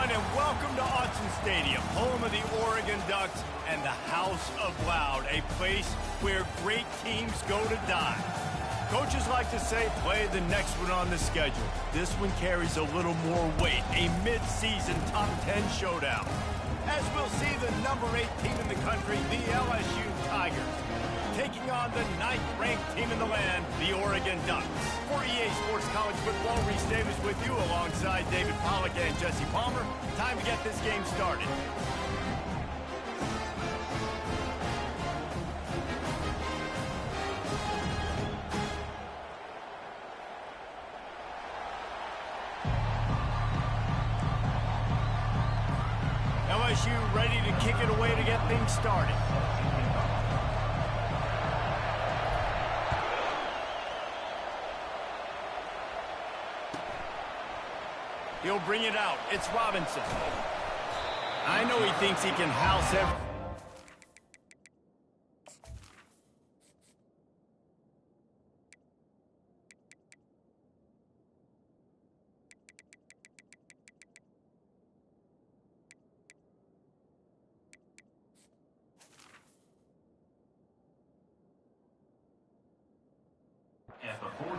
everyone, and welcome to Autzen Stadium, home of the Oregon Ducks and the House of Loud, a place where great teams go to die. Coaches like to say, play the next one on the schedule. This one carries a little more weight, a mid-season top 10 showdown. As we'll see the number 8 team in the country, the LSU Tigers, taking on the 9th-ranked team in the land, the Oregon Ducks. For EA Sports College Football, Reese Davis with you alongside David Pollack and Jesse Palmer. Time to get this game started. LSU ready to kick it away to get things started. He'll bring it out. It's Robinson. I know he thinks he can house every...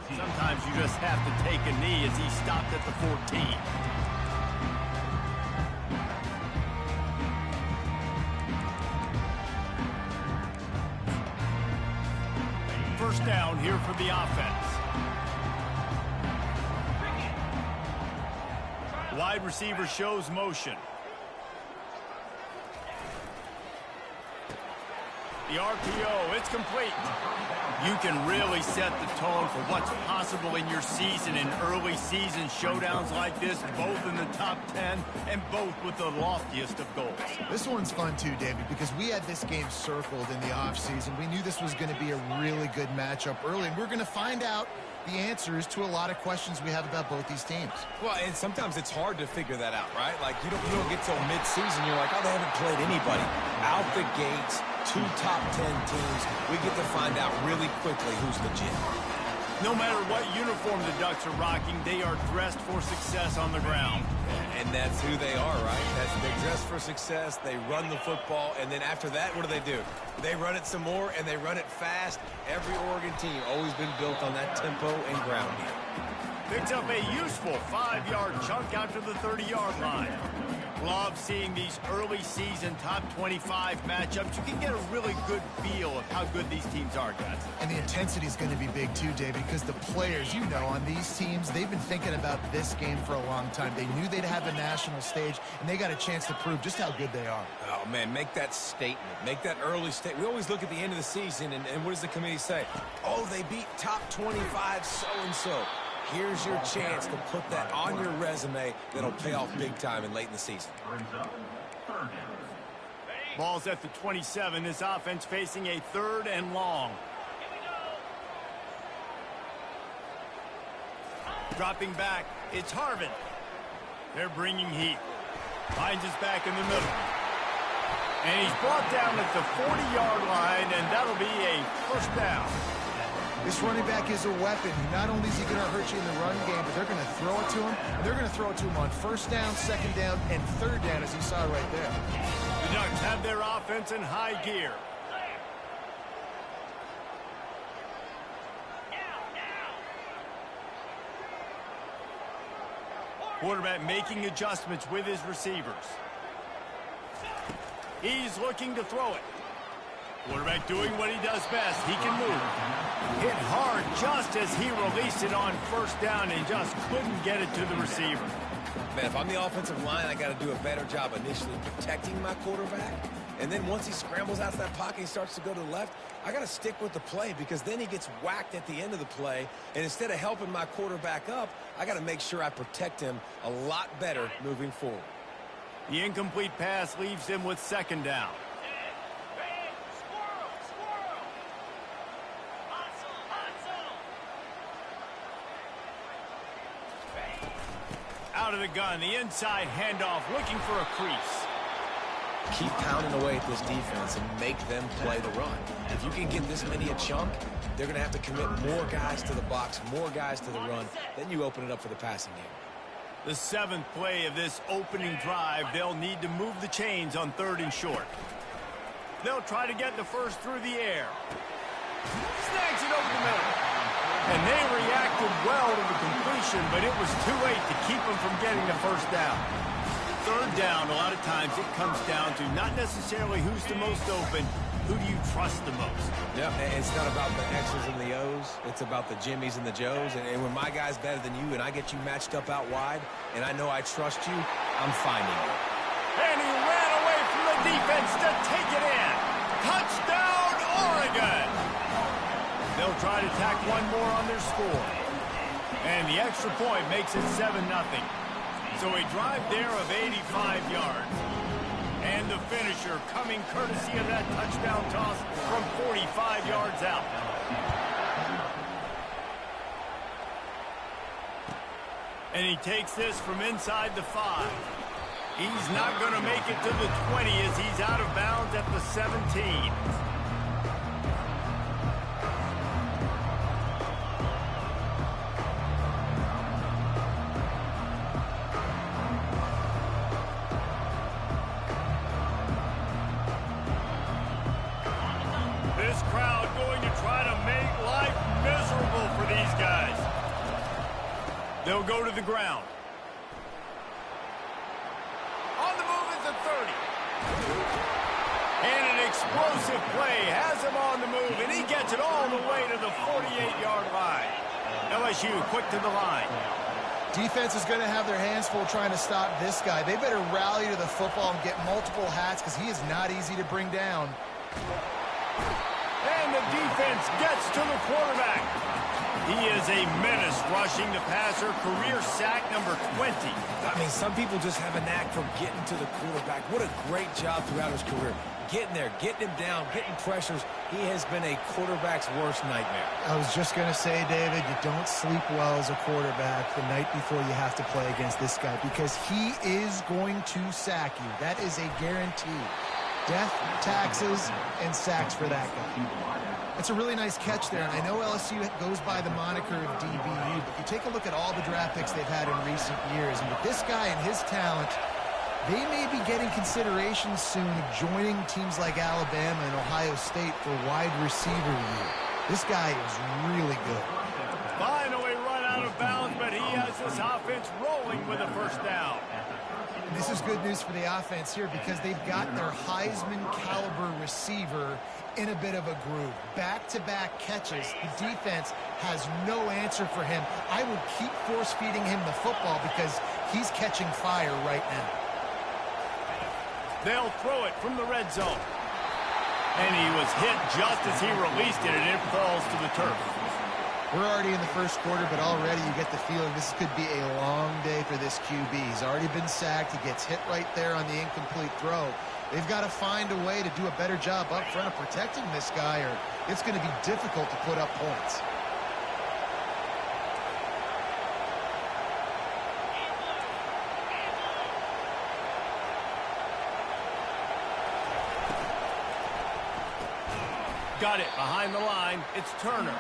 Sometimes you just have to take a knee as he stopped at the 14. First down here for the offense. Wide receiver shows motion. The RPO, it's complete. You can really set the tone for what's possible in your season in early season showdowns like this, both in the top 10 and both with the loftiest of goals. This one's fun too, David, because we had this game circled in the offseason. We knew this was going to be a really good matchup early, and we're going to find out the answers to a lot of questions we have about both these teams. Well, and sometimes it's hard to figure that out, right? Like, you don't get till mid-season, you're like, oh, they haven't played anybody. Out the gates, 2 top 10 teams, we get to find out really quickly who's legit. No matter what uniform the Ducks are rocking, they are dressed for success on the ground. And that's who they are, right? They dress for success, they run the football, and then after that, what do? They run it some more, and they run it fast. Every Oregon team always been built on that tempo and ground game. Picks up a useful 5-yard chunk out to the 30-yard line. Love seeing these early season top 25 matchups. You can get a really good feel of how good these teams are, guys. And the intensity is going to be big too, David, because the players, you know, on these teams, they've been thinking about this game for a long time. They knew they'd have a national stage, and they got a chance to prove just how good they are. Oh, man, make that statement. Make that early statement. We always look at the end of the season, and what does the committee say? Oh, they beat top 25 so-and-so. Here's your chance to put that on your resume that'll pay off big time and late in the season. Ball's at the 27. This offense facing a 3rd and long. Dropping back, it's Harvin. They're bringing heat. Finds his back in the middle. And he's brought down at the 40-yard line, and that'll be a first down. This running back is a weapon. Not only is he going to hurt you in the run game, but they're going to throw it to him. And they're going to throw it to him on 1st down, 2nd down, and 3rd down, as you saw right there. The Ducks have their offense in high gear. Quarterback making adjustments with his receivers. He's looking to throw it. Quarterback doing what he does best. He can move. Hit hard just as he released it on 1st down and just couldn't get it to the receiver. Man, if I'm the offensive line, I got to do a better job initially protecting my quarterback. And then once he scrambles out of that pocket and starts to go to the left, I got to stick with the play because then he gets whacked at the end of the play. And instead of helping my quarterback up, I got to make sure I protect him a lot better moving forward. The incomplete pass leaves him with 2nd down. Out of the gun, the inside handoff, looking for a crease. Keep pounding away at this defense and make them play the run. If you can get this many a chunk, they're going to have to commit more guys to the box, more guys to the run. Then you open it up for the passing game. The 7th play of this opening drive, they'll need to move the chains on 3rd and short. They'll try to get the first through the air. Snags it over the middle. And they reacted well to the completion, but it was too late to keep them from getting the first down. 3rd down, a lot of times it comes down to not necessarily who's the most open, who do you trust the most? Yeah, it's not about the X's and the O's. It's about the Jimmys and the Joes. And when my guy's better than you and I get you matched up out wide and I know I trust you, I'm finding you. And he ran away from the defense to take it in. Touchdown, Oregon! They'll try to tack one more on their score. And the extra point makes it 7-0. So a drive there of 85 yards. And the finisher coming courtesy of that touchdown toss from 45 yards out. And he takes this from inside the 5. He's not going to make it to the 20 as he's out of bounds at the 17. This crowd going to try to make life miserable for these guys. They'll go to the ground. On the move is the 30. And an explosive play has him on the move, and he gets it all the way to the 48-yard line. LSU quick to the line. Defense is going to have their hands full trying to stop this guy. They better rally to the football and get multiple hats because he is not easy to bring down. And the defense gets to the quarterback. He is a menace rushing the passer, career sack number 20. I mean, some people just have a knack for getting to the quarterback. What a great job throughout his career. Getting there, getting him down, getting pressures. He has been a quarterback's worst nightmare. I was just going to say, David, you don't sleep well as a quarterback the night before you have to play against this guy because he is going to sack you. That is a guarantee. Death, taxes, and sacks for that guy. It's a really nice catch there, and I know LSU goes by the moniker of DBU, but you take a look at all the draft picks they've had in recent years, and with this guy and his talent, they may be getting consideration soon of joining teams like Alabama and Ohio State for wide receiver year. This guy is really good. Finally run out of bounds, but he has this offense rolling with a first down. This is good news for the offense here because they've got their Heisman-caliber receiver in a bit of a groove. Back-to-back catches. The defense has no answer for him. I would keep force-feeding him the football because he's catching fire right now. They'll throw it from the red zone. And he was hit just as he released it, and it falls to the turf. We're already in the first quarter, but already you get the feeling this could be a long day for this QB. He's already been sacked. He gets hit right there on the incomplete throw. They've got to find a way to do a better job up front of protecting this guy, or it's going to be difficult to put up points. Got it behind the line. It's Turner.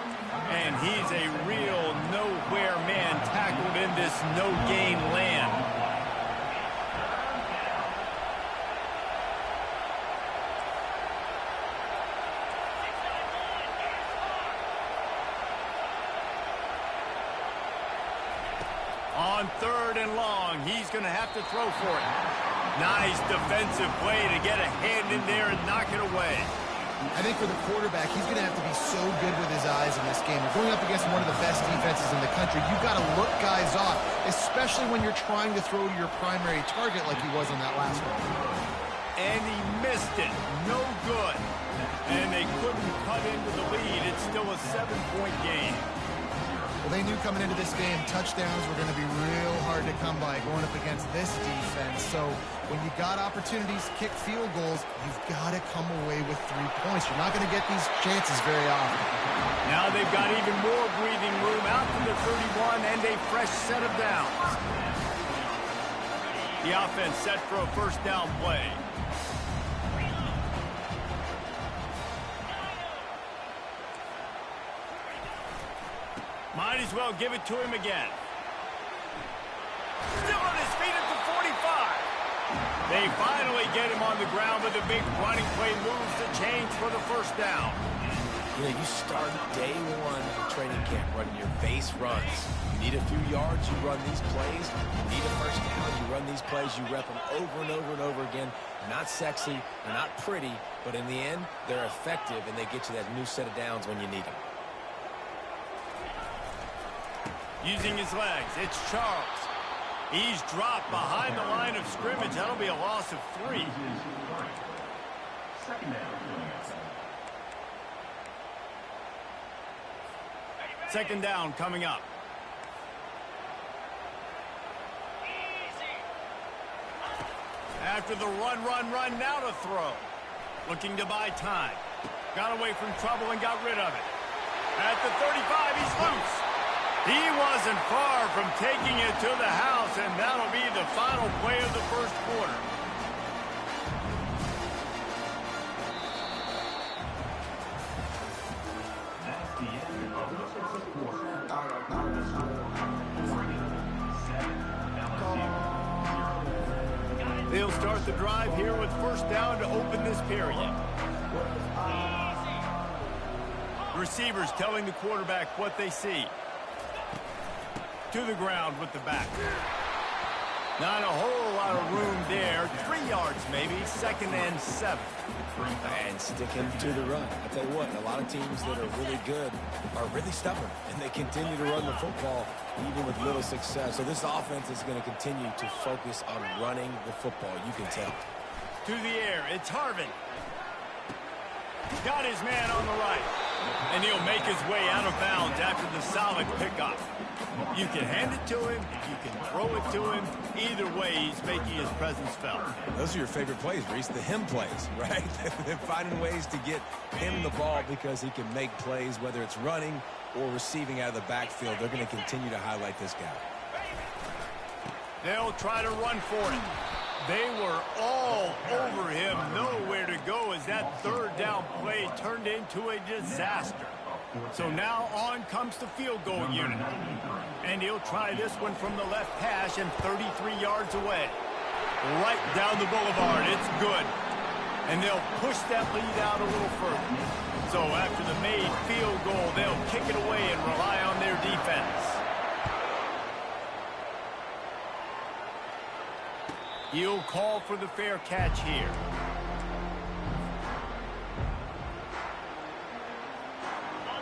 And he's a real nowhere man tackled in this no-gain land. On 3rd and long, he's going to have to throw for it. Nice defensive play to get a hand in there and knock it away. I think for the quarterback, he's going to have to be so good with his eyes in this game. You're going up against one of the best defenses in the country. You've got to look guys off, especially when you're trying to throw to your primary target like he was on that last one. And he missed it. No good. And they couldn't cut into the lead. It's still a 7-point game. Well, they knew coming into this game touchdowns were going to be real hard to come by going up against this defense. So when you got opportunities to kick field goals, you've got to come away with 3 points. You're not going to get these chances very often. Now they've got even more breathing room out to the 31 and a fresh set of downs. The offense set for a first down play. Might as well give it to him again. Still They finally get him on the ground with a big running play moves the change for the first down. You know, you start day one of training camp running your base runs. You need a few yards, you run these plays. You need a first down, you run these plays. You rep them over and over and over again. They're not sexy, they're not pretty, but in the end, they're effective, and they get you that new set of downs when you need them. Using his legs, it's Charles. He's dropped behind the line of scrimmage. That'll be a loss of 3. Second down coming up. After the run, now to throw. Looking to buy time. Got away from trouble and got rid of it. At the 35, he's loose. He wasn't far from taking it to the house, and that'll be the final play of the first quarter. They'll start the drive here with first down to open this period. Receivers telling the quarterback what they see. To the ground with the back. Not a whole lot of room there. 3 yards maybe. 2nd and 7. And sticking to the run. I tell you what, a lot of teams that are really good are really stubborn, and they continue to run the football even with little success. So this offense is going to continue to focus on running the football. You can tell. To the air, it's Harvin. Got his man on the right. And he'll make his way out of bounds after the solid pickup. You can hand it to him, you can throw it to him. Either way, he's making his presence felt. Those are your favorite plays, Reese, the him plays, right? They're finding ways to get him the ball because he can make plays, whether it's running or receiving out of the backfield. They're going to continue to highlight this guy. They'll try to run for it. They were all over him, nowhere to go as that third down play turned into a disaster. So now on comes the field goal unit. And he'll try this one from the left hash and 33 yards away. Right down the boulevard, it's good. And they'll push that lead out a little further. So after the made field goal, they'll kick it away and rely on their defense. He'll call for the fair catch here.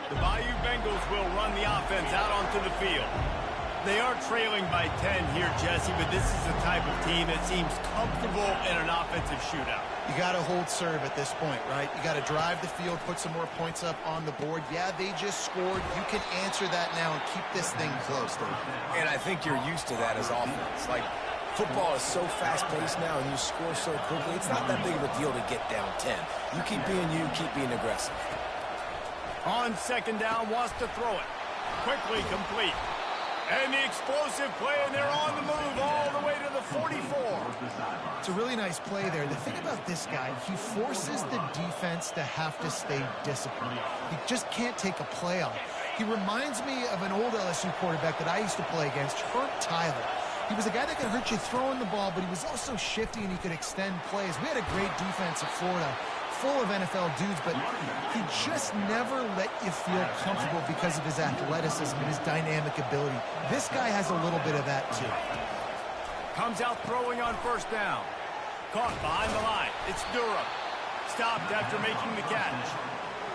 The Bayou Bengals will run the offense out onto the field. They are trailing by 10 here, Jesse, but this is the type of team that seems comfortable in an offensive shootout. You got to hold serve at this point, right? You got to drive the field, put some more points up on the board. Yeah, they just scored. You can answer that now and keep this thing close, Dave. And I think you're used to that as offense. Like, football is so fast-paced now, and you score so quickly, it's not that big of a deal to get down 10. You keep being you, keep being aggressive. On second down, wants to throw it. Quickly complete. And the explosive play, and they're on the move all the way to the 44. It's a really nice play there. The thing about this guy, he forces the defense to have to stay disciplined. He just can't take a play off. He reminds me of an old LSU quarterback that I used to play against, Herb Tyler. He was a guy that could hurt you throwing the ball, but he was also shifty and he could extend plays. We had a great defense at Florida, full of NFL dudes, but he just never let you feel comfortable because of his athleticism and his dynamic ability. This guy has a little bit of that too. Comes out throwing on first down. Caught behind the line. It's Durham. Stopped after making the catch.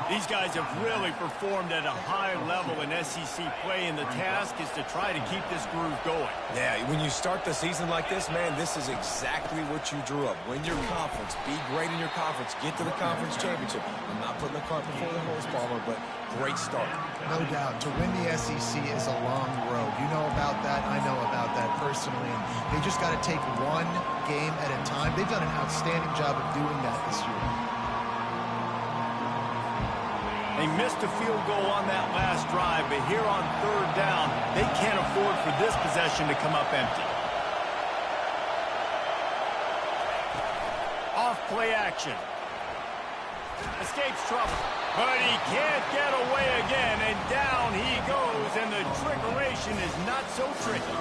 These guys have really performed at a high level in SEC play, and the task is to try to keep this groove going. Yeah, when you start the season like this, man, this is exactly what you drew up. Win your conference. Be great in your conference. Get to the conference championship. I'm not putting the cart before the horse, Palmer, but great start. No doubt. To win the SEC is a long road. You know about that. I know about that personally. And they just got to take one game at a time. They've done an outstanding job of doing that this year. They missed a field goal on that last drive, but here on third down, they can't afford for this possession to come up empty. Off play action. Escapes trouble, but he can't get away again, and down he goes, and the trickeration is not so tricky.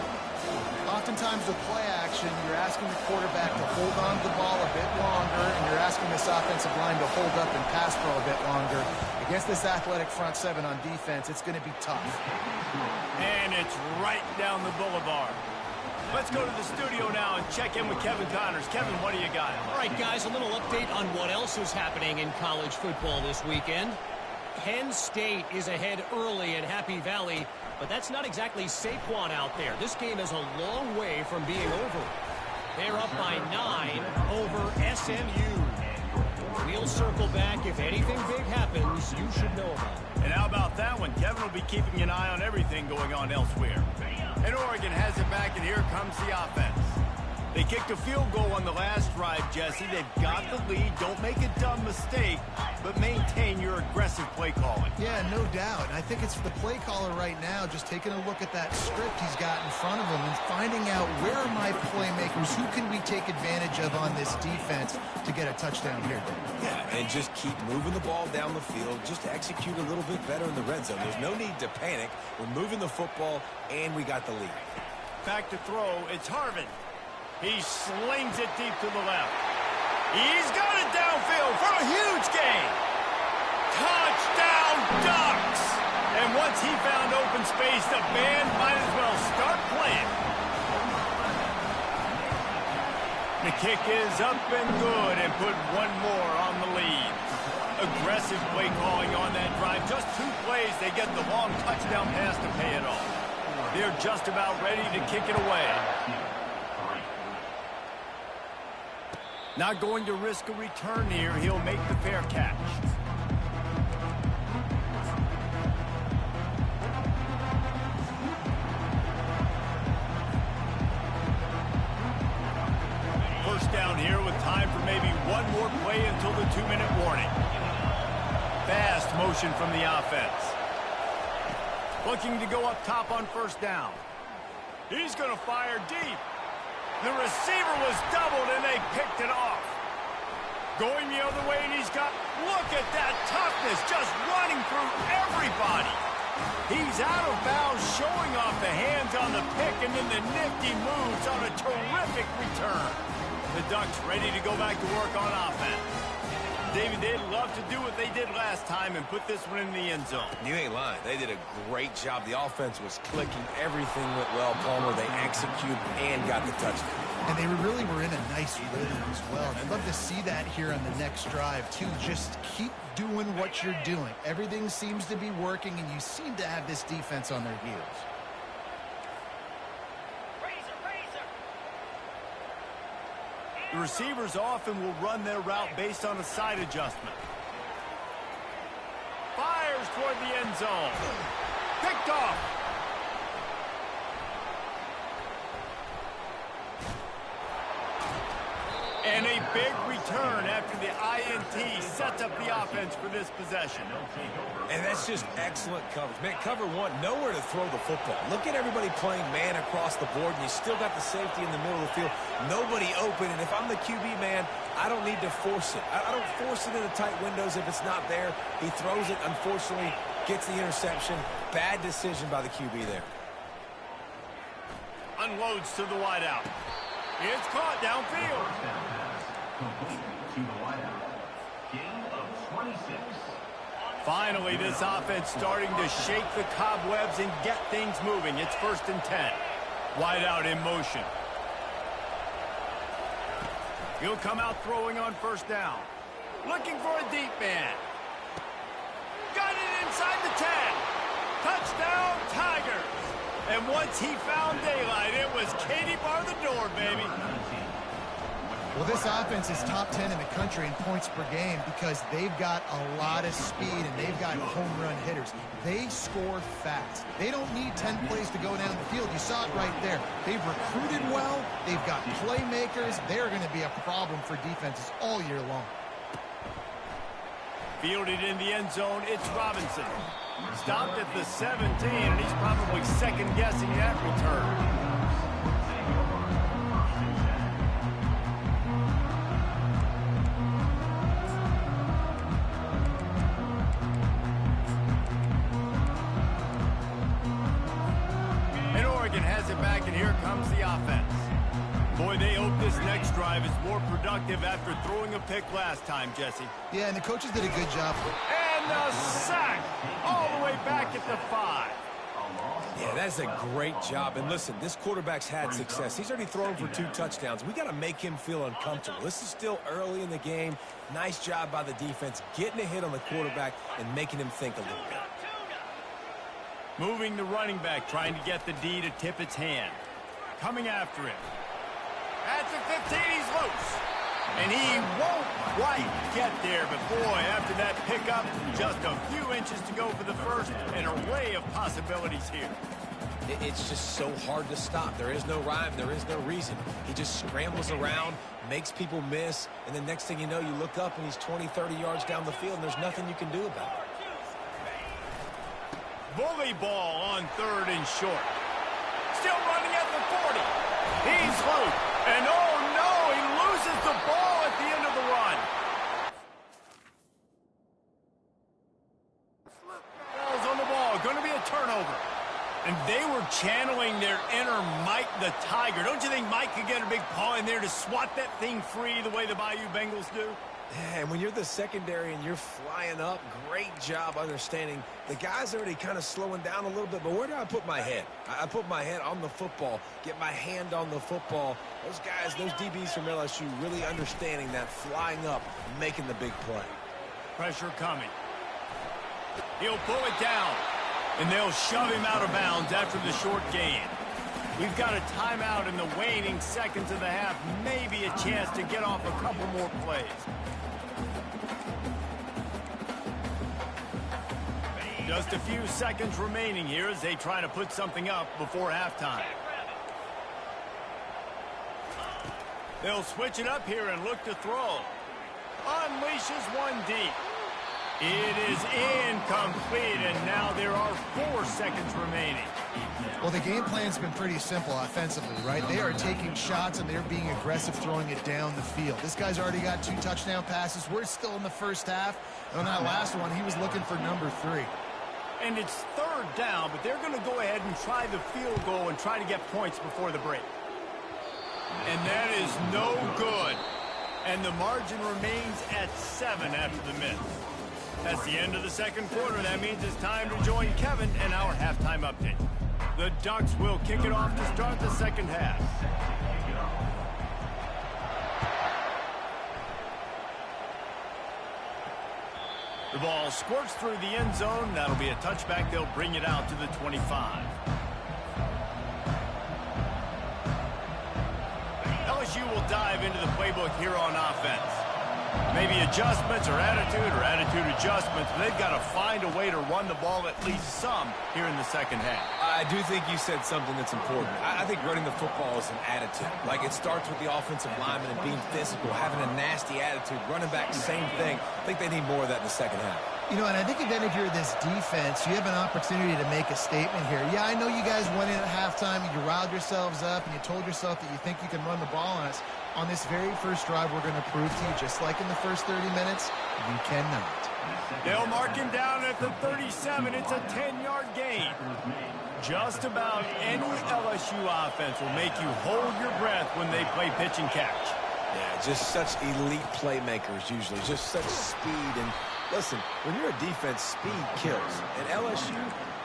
Oftentimes with play action, you're asking the quarterback to hold on to the ball a bit longer, and you're asking this offensive line to hold up and pass pro a bit longer. Against this athletic front seven on defense, it's going to be tough. And it's right down the boulevard. Let's go to the studio now and check in with Kevin Connors. Kevin, what do you got? All right, guys, a little update on what else is happening in college football this weekend. Penn State is ahead early at Happy Valley, but that's not exactly Saquon out there. This game is a long way from being over. They're up by 9 over SMU. We'll circle back. If anything big happens, you should know about it. And how about that one? Kevin will be keeping an eye on everything going on elsewhere. And Oregon has it back, and here comes the offense. They kicked a field goal on the last drive, Jesse. They've got the lead. Don't make a dumb mistake, but maintain your aggressive play calling. Yeah, no doubt. I think it's the play caller right now just taking a look at that script he's got in front of him and finding out where are my playmakers, who can we take advantage of on this defense to get a touchdown here. Yeah, and just keep moving the ball down the field. Just execute a little bit better in the red zone. There's no need to panic. We're moving the football, and we got the lead. Back to throw. It's Harvin. He slings it deep to the left. He's got it downfield for a huge gain. Touchdown, Ducks! And once he found open space, the band might as well start playing. The kick is up and good and put one more on the lead. Aggressive play calling on that drive. Just 2 plays, they get the long touchdown pass to pay it off. They're just about ready to kick it away. Not going to risk a return here. He'll make the fair catch. First down here with time for maybe one more play until the 2-minute warning. Fast motion from the offense. Looking to go up top on first down. He's going to fire deep. The receiver was doubled, and they picked it off. Going the other way, and he's got, look at that toughness, just running through everybody. He's out of bounds, showing off the hands on the pick, and then the nifty moves on a terrific return. The Ducks ready to go back to work on offense. David, they'd love to do what they did last time and put this one in the end zone. You ain't lying. They did a great job. The offense was clicking. Everything went well, Palmer. They executed and got the touchdown. And they really were in a nice rhythm as well. I'd love to see that here on the next drive, too. Just keep doing what you're doing. Everything seems to be working, and you seem to have this defense on their heels. The receivers often will run their route based on a side adjustment. Fires toward the end zone. Picked off. And a big return after the INT sets up the offense for this possession. And that's just excellent coverage. Man, cover one, nowhere to throw the football. Look at everybody playing man across the board, and you still got the safety in the middle of the field. Nobody open, and if I'm the QB, man, I don't need to force it. I don't force it into tight windows if it's not there. He throws it, unfortunately, gets the interception. Bad decision by the QB there. Unloads to the wideout. It's caught downfield. Finally, this offense starting to shake the cobwebs and get things moving. It's 1st and 10. Wideout in motion. He'll come out throwing on first down. Looking for a deep man. Got it inside the 10. Touchdown, Tigers. And once he found daylight, it was Katie bar the door, baby. Well, this offense is top 10 in the country in points per game because they've got a lot of speed and they've got home run hitters. They score fast. They don't need 10 plays to go down the field. You saw it right there. They've recruited well. They've got playmakers. They're going to be a problem for defenses all year long. Fielded in the end zone, it's Robinson. Stopped at the 17, and he's probably second-guessing that return. Oregon has it back, and here comes the offense. Boy, they hope this next drive is more productive after throwing a pick last time, Jesse. Yeah, and the coaches did a good job. And the sack all the way back at the 5. Yeah, that's a great job. And listen, this quarterback's had success. He's already thrown for 2 touchdowns. We got to make him feel uncomfortable. This is still early in the game. Nice job by the defense, getting a hit on the quarterback and making him think a little bit. Moving the running back, trying to get the D to tip its hand. Coming after him. At the 15, he's loose. And he won't quite get there, but boy, after that pickup, just a few inches to go for the first, an array of possibilities here. It's just so hard to stop. There is no rhyme. There is no reason. He just scrambles around, makes people miss, and the next thing you know, you look up and he's 20, 30 yards down the field, and there's nothing you can do about it. Bully ball on 3rd and short. Still running at the 40. He's loose. And oh no, he loses the ball at the end of the run. Ball's on the ball. Going to be a turnover. And they were channeling their inner Mike the Tiger. Don't you think Mike could get a big paw in there to swat that thing free the way the Bayou Bengals do? Yeah, and when you're the secondary and you're flying up, great job understanding. The guy's already kind of slowing down a little bit, but where do I put my head? I put my head on the football, get my hand on the football. Those guys, those DBs from LSU really understanding that flying up, making the big play. Pressure coming. He'll pull it down, and they'll shove him out of bounds after the short gain. We've got a timeout in the waning seconds of the half, maybe a chance to get off a couple more plays. Just a few seconds remaining here as they try to put something up before halftime. They'll switch it up here and look to throw. Unleashes one deep. It is incomplete, and now there are 4 seconds remaining. Well, the game plan's been pretty simple offensively, right? They are taking shots, and they're being aggressive throwing it down the field. This guy's already got 2 touchdown passes. We're still in the first half. And on that last one, he was looking for number 3. And it's 3rd down, but they're going to go ahead and try the field goal and try to get points before the break. And that is no good. And the margin remains at 7 after the miss. That's the end of the second quarter. That means it's time to join Kevin and our halftime update. The Ducks will kick it off to start the second half. The ball squirts through the end zone. That'll be a touchback. They'll bring it out to the 25. LSU will dive into the playbook here on offense. Maybe adjustments or attitude adjustments, but they've got to find a way to run the ball at least some here in the second half. I do think you said something that's important. I think running the football is an attitude. Like, it starts with the offensive lineman and being physical, having a nasty attitude. Running back, same thing. I think they need more of that in the second half. You know, and I think again, if you're this defense, you have an opportunity to make a statement here. Yeah, I know you guys went in at halftime and you riled yourselves up and you told yourself that you think you can run the ball on us. On this very first drive, we're going to prove to you, just like in the first 30 minutes, you cannot. They'll mark him down at the 37. It's a 10-yard gain. Just about any LSU offense will make you hold your breath when they play pitch and catch. Yeah, just such elite playmakers usually, just such speed. And listen, when you're a defense, speed kills. And LSU,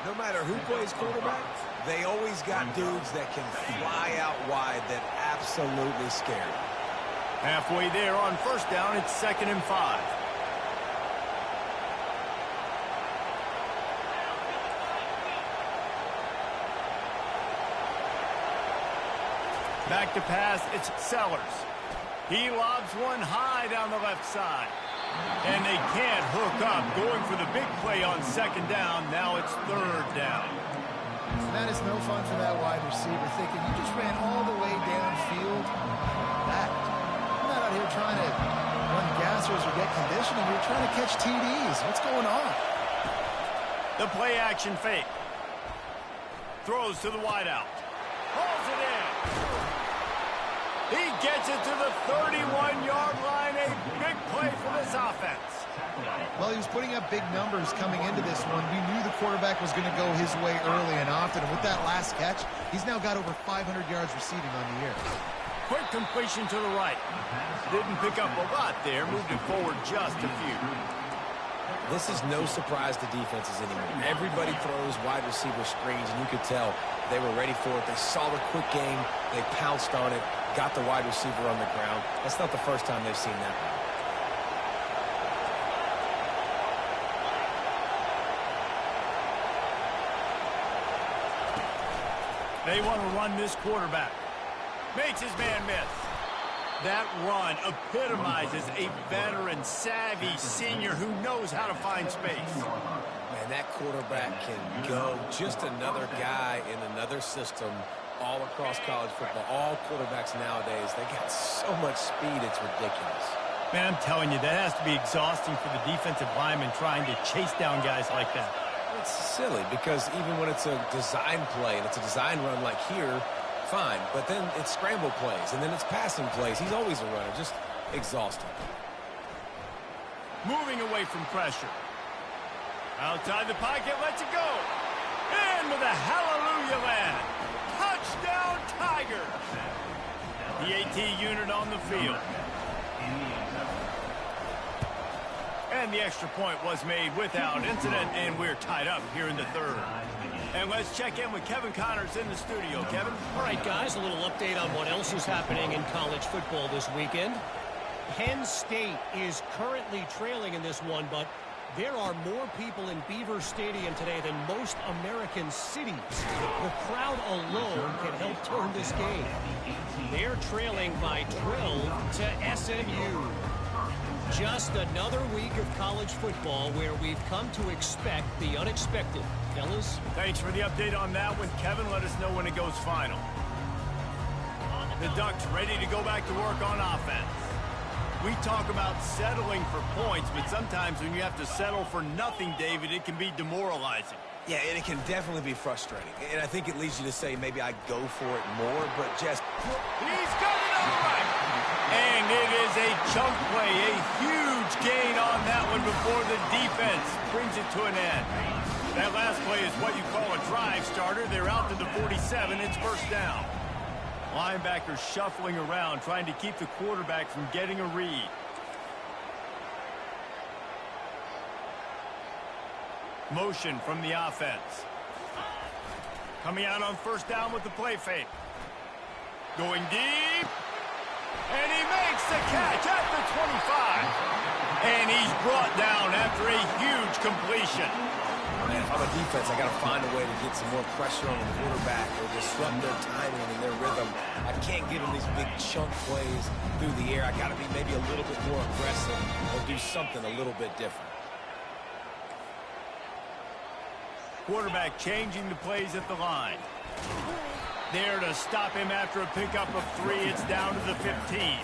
no matter who plays quarterback, they always got dudes that can fly out wide that absolutely scare you. Halfway there on first down, it's 2nd and 5. Back to pass, it's Sellers. He lobs one high down the left side. And they can't hook up. Going for the big play on 2nd down. Now it's 3rd down. That is no fun for that wide receiver, thinking you just ran all the way downfield. I'm not out here trying to run gassers or get conditioning. You're trying to catch TDs. What's going on? The play action fake. Throws to the wideout. Pulls it in. He gets it to the 31-yard line. A big play for this offense. Well, he was putting up big numbers coming into this one. We knew the quarterback was going to go his way early and often. And with that last catch, he's now got over 500 yards receiving on the year. Quick completion to the right. Didn't pick up a lot there. Moved it forward just a few. This is no surprise to defenses anymore. Everybody throws wide receiver screens, and you could tell they were ready for it. They saw the quick game. They pounced on it, got the wide receiver on the ground. That's not the first time they've seen that. They want to run this quarterback. Makes his man miss. That run epitomizes a veteran, savvy senior who knows how to find space. Man, that quarterback can go. Just another guy in another system all across college football. All quarterbacks nowadays, they got so much speed, it's ridiculous. Man, I'm telling you, that has to be exhausting for the defensive lineman trying to chase down guys like that. It's silly because even when it's a design play and it's a design run like here, fine, but then it's scramble plays, and then it's passing plays. He's always a runner, just exhausting. Moving away from pressure. Outside the pocket, lets it go. And with a hallelujah land. Touchdown, Tiger. The AT unit on the field. And the extra point was made without incident, and we're tied up here in the third. And let's check in with Kevin Connors in the studio. Kevin? All right, guys, a little update on what else is happening in college football this weekend. Penn State is currently trailing in this one, but there are more people in Beaver Stadium today than most American cities. The crowd alone can help turn this game. They're trailing by 12 to SMU. Just another week of college football where we've come to expect the unexpected. Fellas? Thanks for the update on that one, Kevin. Let us know when it goes final. The Ducks ready to go back to work on offense. We talk about settling for points, but sometimes when you have to settle for nothing, David, it can be demoralizing. Yeah, and it can definitely be frustrating. And I think it leads you to say maybe I go for it more, but just... He's got it on the right. And it is a chunk play, a huge gain on that one before the defense brings it to an end. That last play is what you call a drive starter. They're out to the 47. It's first down. Linebackers shuffling around, trying to keep the quarterback from getting a read. Motion from the offense. Coming out on first down with the play fake. Going deep. And he makes the catch at the 25. And he's brought down after a huge completion. Man, if I'm a defense, I got to find a way to get some more pressure on the quarterback or disrupt their timing and their rhythm. I can't give them these big chunk plays through the air. I got to be maybe a little bit more aggressive or do something a little bit different. Quarterback changing the plays at the line. There to stop him after a pickup of 3. It's down to the 15.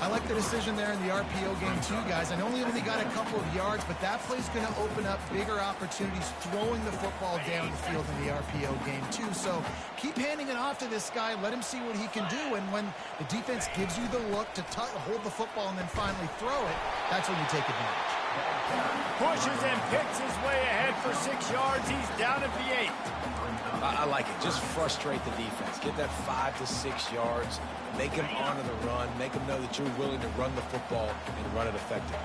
I like the decision there in the RPO game too, guys. I know he only got a couple of yards, but that play's going to open up bigger opportunities throwing the football down the field in the RPO game too. So keep handing it off to this guy. Let him see what he can do. And when the defense gives you the look to hold the football and then finally throw it, that's when you take advantage. Pushes and picks his way ahead for 6 yards. He's down at the 8. I like it. Just frustrate the defense. Get that 5 to 6 yards. Make them honor the run. Make them know that you're willing to run the football and run it effectively.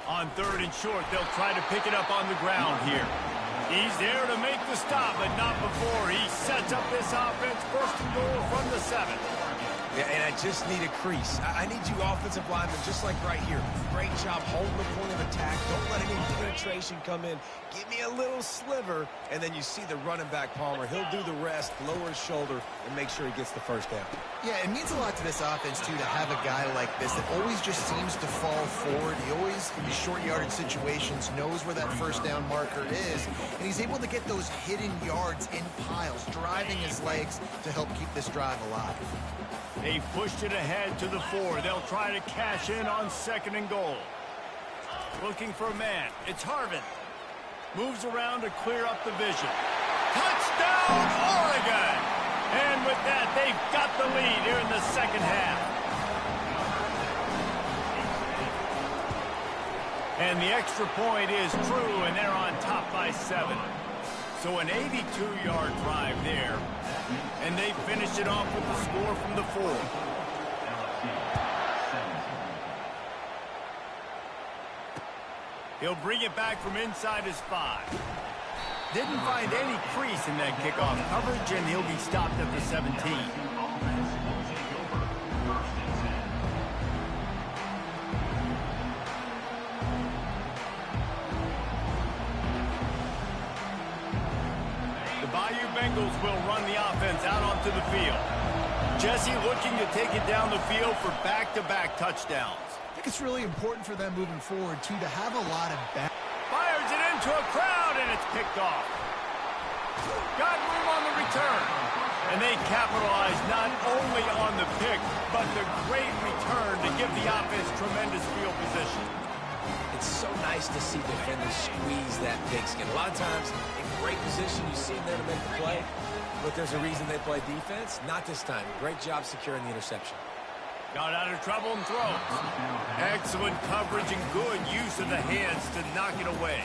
On 3rd and short, they'll try to pick it up on the ground here. He's there to make the stop, but not before. He sets up this offense. 1st and goal from the 7. Yeah, and I just need a crease. I need you offensive linemen, just like right here. Great job holding the point of attack. Don't let any penetration come in. Give me a little sliver, and then you see the running back, Palmer. He'll do the rest, lower his shoulder, and make sure he gets the first down. Yeah, it means a lot to this offense, too, to have a guy like this that always just seems to fall forward. He always, in these short yardage situations, knows where that first down marker is, and he's able to get those hidden yards in piles, driving his legs to help keep this drive alive. They pushed it ahead to the 4. They'll try to cash in on 2nd and goal. Looking for a man. It's Harvin. Moves around to clear up the vision. Touchdown, Oregon! And with that, they've got the lead here in the second half. And the extra point is true, and they're on top by 7. So an 82-yard drive there, and they finish it off with the score from the 4. He'll bring it back from inside his 5. Didn't find any crease in that kickoff coverage, and he'll be stopped at the 17. Bayou Bengals will run the offense out onto the field. Jesse looking to take it down the field for back-to-back touchdowns. I think it's really important for them moving forward, too, to have a lot of back. Fires it into a crowd, and it's picked off. Got room on the return. And they capitalize not only on the pick, but the great return to give the offense tremendous field position. It's so nice to see defenders squeeze that pigskin. A lot of times, in great position, you see them there to make the play, but there's a reason they play defense. Not this time. Great job securing the interception. Got out of trouble and throws. Excellent coverage and good use of the hands to knock it away.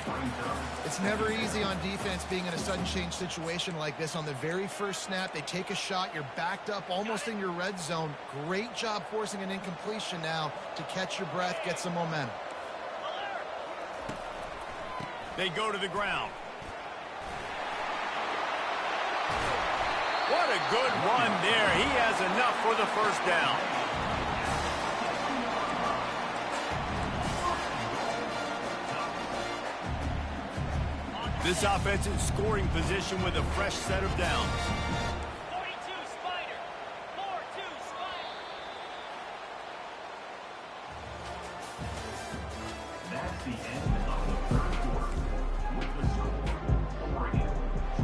It's never easy on defense being in a sudden change situation like this. On the very first snap, they take a shot. You're backed up almost in your red zone. Great job forcing an incompletion now to catch your breath, get some momentum. They go to the ground. What a good run there. He has enough for the first down. This offense is scoring position with a fresh set of downs. 42 Spider. 4-2 Spider. That's the end of the third quarter. With the score, Oregon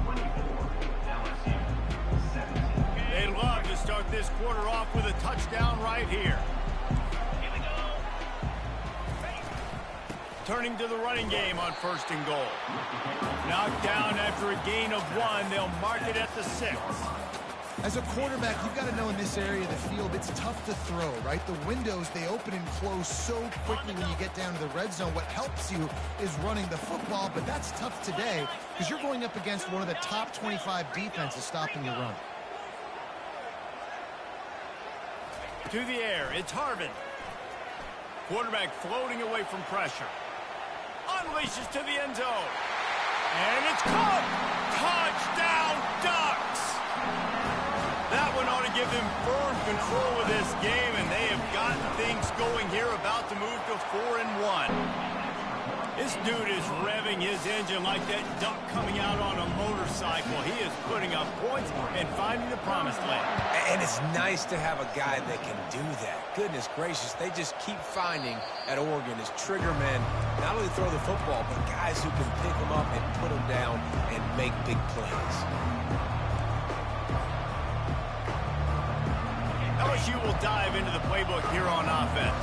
24, LSU 17. They'd love to start this quarter off with a touchdown right here. Here we go. Turning to the running game on 1st and goal. Knocked down after a gain of 1. They'll mark it at the 6. As a quarterback, you've got to know in this area of the field, it's tough to throw, right? The windows, they open and close so quickly when you get down to the red zone. What helps you is running the football, but that's tough today because you're going up against one of the top 25 defenses stopping your run. To the air, it's Harvin. Quarterback floating away from pressure. Unleashes to the end zone. And it's caught. Touchdown, Ducks. That one ought to give them firm control of this game, and they have gotten things going here, about to move to 4-1. This dude is revving his engine like that duck coming out on a motorcycle. He is putting up points and finding the promised land. And it's nice to have a guy that can do that. Goodness gracious, they just keep finding at Oregon as trigger men, not only throw the football, but guys who can pick them up and put them down and make big plays. LSU will dive into the playbook here on offense.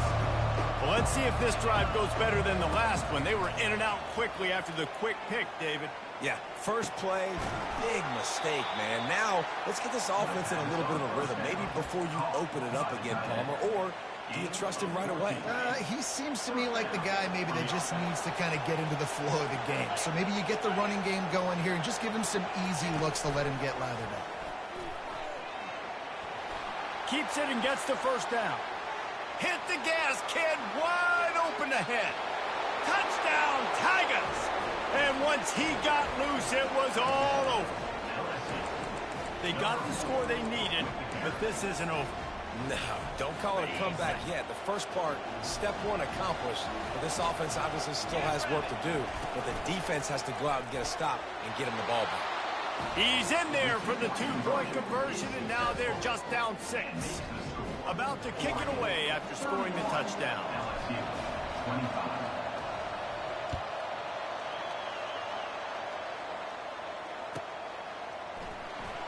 Well, let's see if this drive goes better than the last one. They were in and out quickly after the quick pick, David. Yeah, first play, big mistake, man. Now, let's get this offense in a little bit of a rhythm. Maybe before you open it up again, Palmer, or do you trust him right away? He seems to me like the guy maybe that just needs to kind of get into the flow of the game. So maybe you get the running game going here and just give him some easy looks to let him get lathered up. Keeps it and gets the first down. Hit the gas, kid. Wide open ahead. Touchdown, Tigers. And once he got loose, it was all over. They got the score they needed, but this isn't over. No, don't call it a comeback yet. The first part, step one accomplished. But this offense obviously still has work to do. But the defense has to go out and get a stop and get him the ball back. He's in there for the two-point conversion, and now they're just down 6. About to kick it away after scoring the touchdown.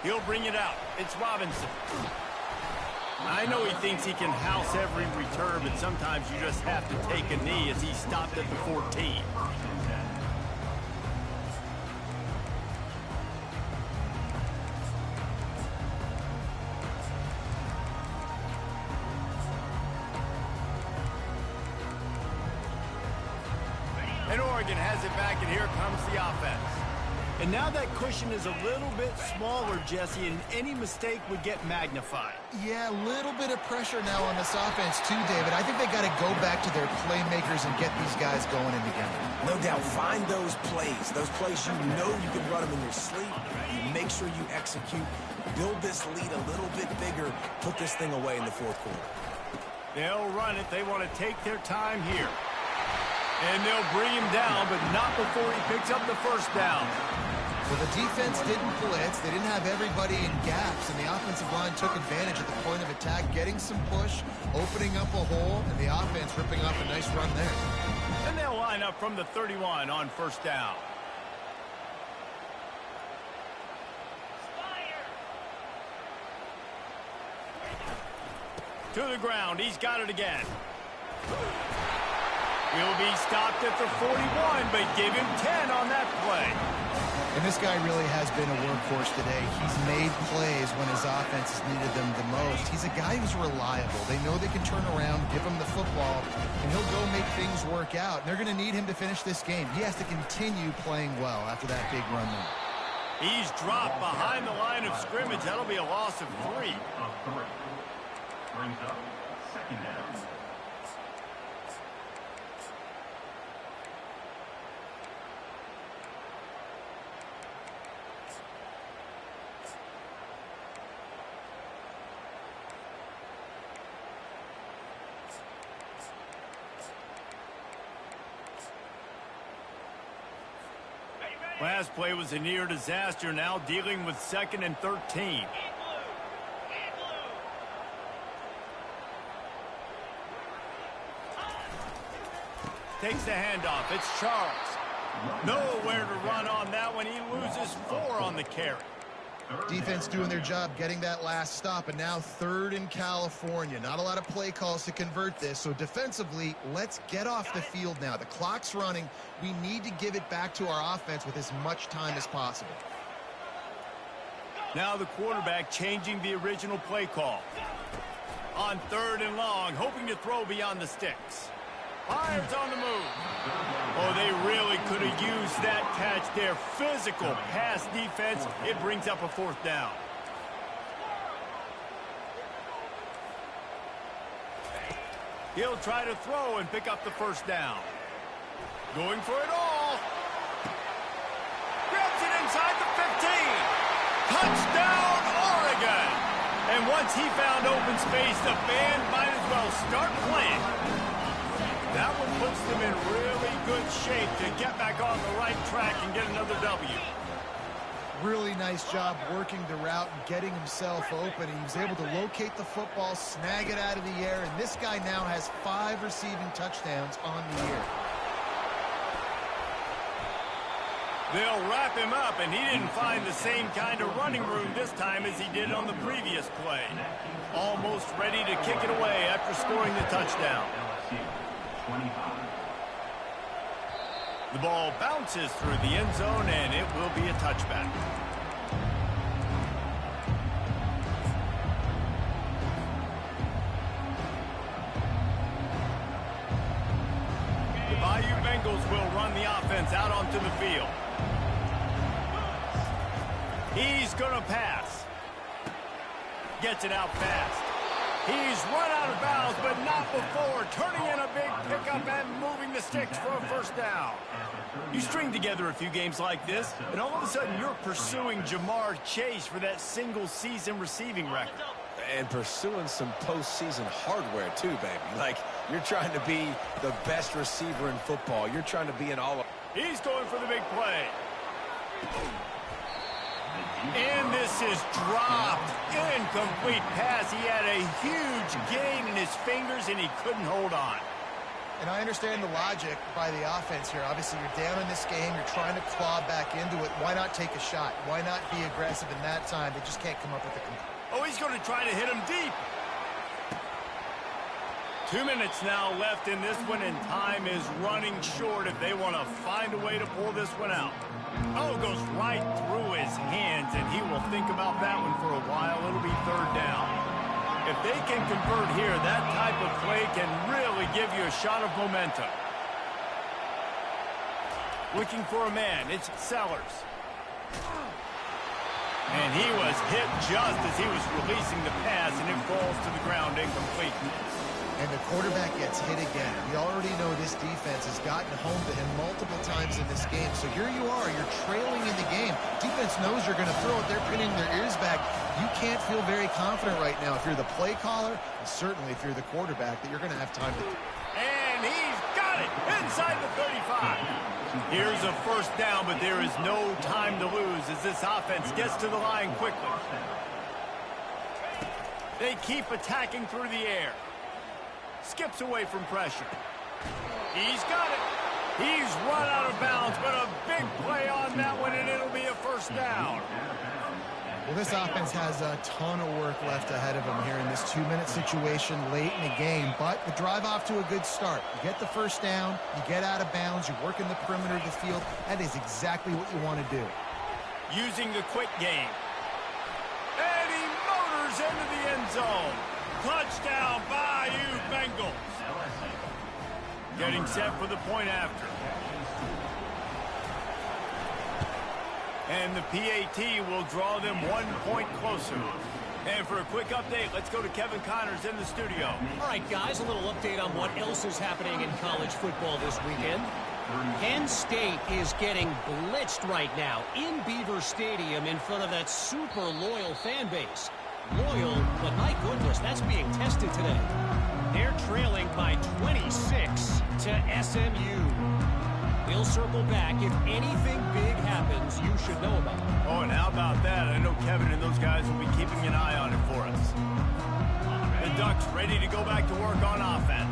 He'll bring it out. It's Robinson. I know he thinks he can house every return, but sometimes you just have to take a knee as he stopped at the 14. And Oregon has it back, and here comes the offense. And now that cushion is a little bit smaller, Jesse, and any mistake would get magnified. Yeah, a little bit of pressure now on this offense too, David. I think they got to go back to their playmakers and get these guys going in together. No doubt, find those plays you know you can run them in your sleep. You make sure you execute, build this lead a little bit bigger, put this thing away in the fourth quarter. They'll run it. They want to take their time here. And they'll bring him down, but not before he picks up the first down. Well, the defense didn't blitz. They didn't have everybody in gaps, and the offensive line took advantage at the point of attack, getting some push, opening up a hole, and the offense ripping off a nice run there. And they'll line up from the 31 on first down. To the ground. He's got it again. He'll be stopped at the 41, but give him 10 on that play. And this guy really has been a workhorse today. He's made plays when his offense has needed them the most. He's a guy who's reliable. They know they can turn around, give him the football, and he'll go make things work out. And they're going to need him to finish this game. He has to continue playing well after that big run there. He's dropped behind the line of scrimmage. That'll be a loss of 3. Brings up second down. Last play was a near disaster, now dealing with 2nd and 13. Takes the handoff. It's Charles. Nowhere to run on that one. He loses 4 on the carry. Defense doing their job getting that last stop, and now 3rd in California. Not a lot of play calls to convert this, so defensively, let's get off the field now. The clock's running. We need to give it back to our offense with as much time as possible. Now the quarterback changing the original play call. On 3rd and long, hoping to throw beyond the sticks. Fires on the move. Oh, they really could have used that catch there. Physical pass defense. It brings up a 4th down. He'll try to throw and pick up the first down. Going for it all. Grabs it inside the 15. Touchdown, Oregon. And once he found open space, the band might as well start playing. That one puts them in really good shape to get back on the right track and get another W. Really nice job working the route and getting himself open. He was able to locate the football, snag it out of the air, and this guy now has 5 receiving touchdowns on the year. They'll wrap him up, and he didn't find the same kind of running room this time as he did on the previous play. Almost ready to kick it away after scoring the touchdown. The ball bounces through the end zone, and it will be a touchback. The Bayou Bengals will run the offense out onto the field. He's going to pass. Gets it out fast. He's run out of bounds, but not before turning in a big pickup and moving the sticks for a first down. You string together a few games like this, and all of a sudden you're pursuing Jamar Chase for that single-season receiving record. And pursuing some postseason hardware, too, baby. Like, you're trying to be the best receiver in football. You're trying to be an all... He's going for the big play. And this is dropped. Incomplete pass. He had a huge gain in his fingers, and he couldn't hold on. And I understand the logic by the offense here. Obviously, you're down in this game. You're trying to claw back into it. Why not take a shot? Why not be aggressive in that time? They just can't come up with the... Oh, he's going to try to hit him deep. 2 minutes now left in this one, and time is running short if they want to find a way to pull this one out. Oh, goes right through his hands, and he will think about that one for a while. It'll be 3rd down. If they can convert here, that type of play can really give you a shot of momentum. Looking for a man. It's Sellers. And he was hit just as he was releasing the pass, and it falls to the ground incomplete. And the quarterback gets hit again. We already know this defense has gotten home to him multiple times in this game. So here you are, you're trailing in the game. Defense knows you're going to throw it. They're pinning their ears back. You can't feel very confident right now if you're the play caller, and certainly if you're the quarterback, that you're going to have time to... And he's got it inside the 35. Here's a first down, but there is no time to lose as this offense gets to the line quickly. They keep attacking through the air. Skips away from pressure. He's got it. He's run out of bounds, but a big play on that one, and it'll be a first down. Well, this offense has a ton of work left ahead of them here in this 2-minute situation late in the game, but the drive off to a good start. You get the first down, you get out of bounds, you work in the perimeter of the field. That is exactly what you want to do. Using the quick game. And he motors into the end zone. Touchdown, Bayou Bengals. Getting set for the point after. And the PAT will draw them 1 point closer. And for a quick update, let's go to Kevin Connors in the studio. All right, guys, a little update on what else is happening in college football this weekend. Penn State is getting blitzed right now in Beaver Stadium in front of that super loyal fan base. Loyal, but my goodness, that's being tested today. They're trailing by 26 to SMU. We'll circle back. If anything big happens, you should know about it. Oh, and how about that? I know Kevin and those guys will be keeping an eye on it for us. The Ducks ready to go back to work on offense.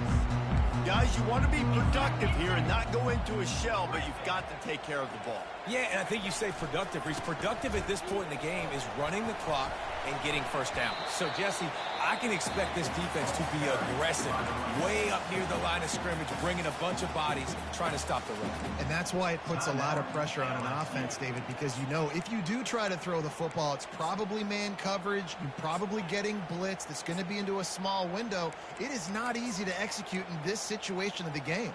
Guys, you want to be productive here and not go into a shell, but you've got to take care of the ball. Yeah, and I think you say productive. He's productive at this point in the game is running the clock and getting first down. So, Jesse, I can expect this defense to be aggressive, way up near the line of scrimmage, bringing a bunch of bodies, trying to stop the run. And that's why it puts a lot of pressure on an offense, David, because you know if you do try to throw the football, it's probably man coverage. You're probably getting blitzed. It's going to be into a small window. It is not easy to execute in this situation of the game.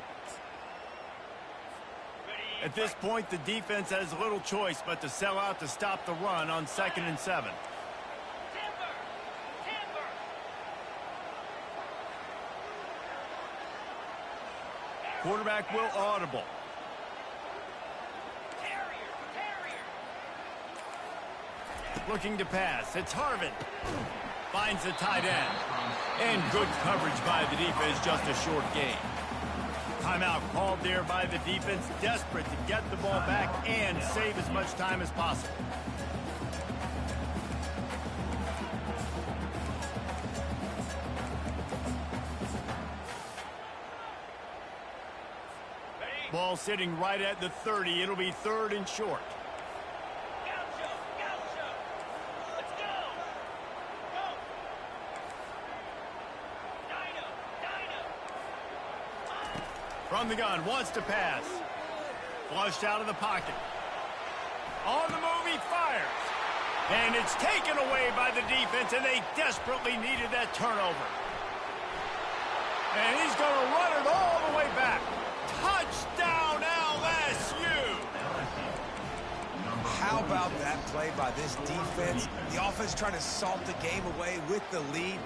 At this point, the defense has little choice but to sell out to stop the run on 2nd and 7. Quarterback will audible. Looking to pass. It's Harvin. Finds the tight end. And good coverage by the defense, just a short gain. Timeout called there by the defense, desperate to get the ball back and save as much time as possible. Ball sitting right at the 30. It'll be 3rd and short. From the gun, wants to pass. Flushed out of the pocket. On the move, he fires. And it's taken away by the defense, and they desperately needed that turnover. And he's going to run it all the way back. Touchdown, LSU! How about that play by this defense? The offense trying to salt the game away with the lead.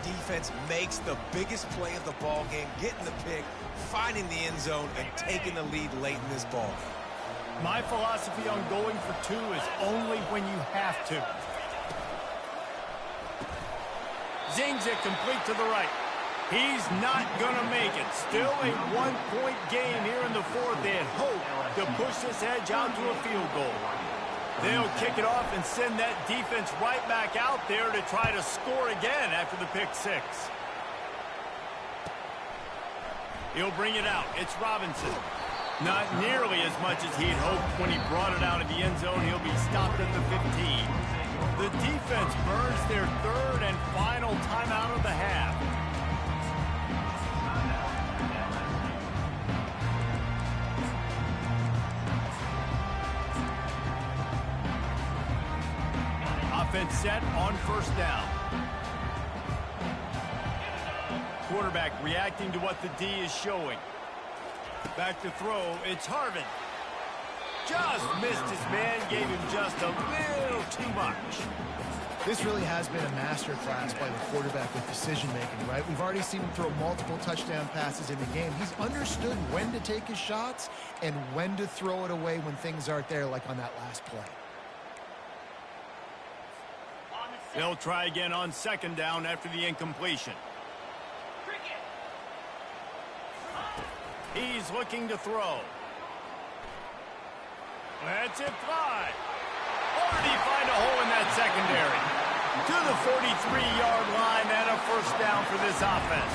Defense makes the biggest play of the ball game, getting the pick, finding the end zone, and taking the lead late in this ball. My philosophy on going for 2 is only when you have to. Zings it complete to the right. He's not going to make it. Still a 1-point game here in the 4th. They had hope to push this edge out to a field goal. They'll kick it off and send that defense right back out there to try to score again after the pick 6. He'll bring it out. It's Robinson. Not nearly as much as he'd hoped when he brought it out of the end zone. He'll be stopped at the 15. The defense burns their 3rd and final timeout of the half. Offense set on 1st down. Quarterback reacting to what the D is showing. Back to throw, it's Harvin. Just missed his man, gave him just a little too much. This really has been a masterclass by the quarterback with decision-making, right? We've already seen him throw multiple touchdown passes in the game. He's understood when to take his shots and when to throw it away when things aren't there, like on that last play. They'll try again on second down after the incompletion. He's looking to throw. That's it, fly. Or did he find a hole in that secondary? To the 43-yard line and a first down for this offense.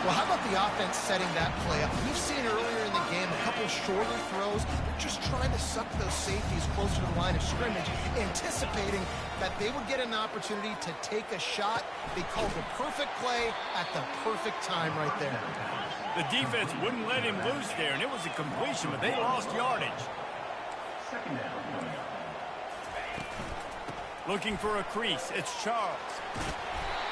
Well, how about the offense setting that play up? We've seen earlier in the game a couple shorter throws. They're just trying to suck those safeties closer to the line of scrimmage, anticipating that they would get an opportunity to take a shot. They called the perfect play at the perfect time right there. The defense wouldn't let him loose there, and it was a completion, but they lost yardage. Second down. Looking for a crease, it's Charles.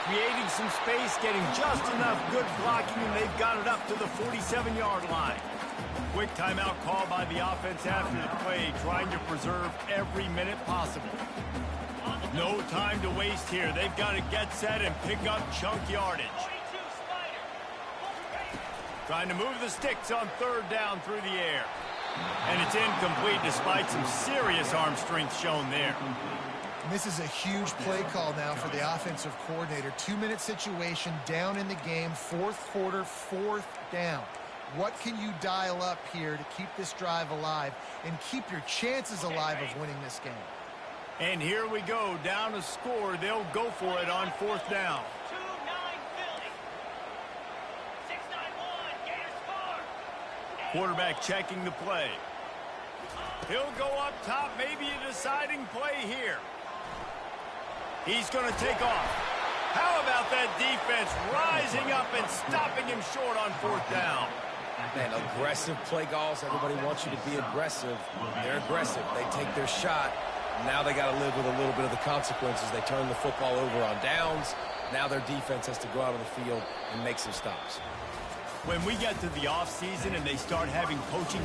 Creating some space, getting just enough good blocking, and they've got it up to the 47-yard line. Quick timeout call by the offense after the play, trying to preserve every minute possible. No time to waste here. They've got to get set and pick up chunk yardage. Trying to move the sticks on third down through the air. And it's incomplete despite some serious arm strength shown there. And this is a huge play call now for the offensive coordinator. 2-minute situation, down in the game, fourth quarter, fourth down. What can you dial up here to keep this drive alive and keep your chances alive of winning this game? And here we go, down a score. They'll go for it on fourth down. Quarterback checking the play. He'll go up top, maybe a deciding play here. He's going to take off. How about that defense rising up and stopping him short on fourth down? Man, aggressive play calls. Everybody wants you to be aggressive. They're aggressive. They take their shot. Now they got to live with a little bit of the consequences. They turn the football over on downs. Now their defense has to go out on the field and make some stops. When we get to the offseason and they start having coaching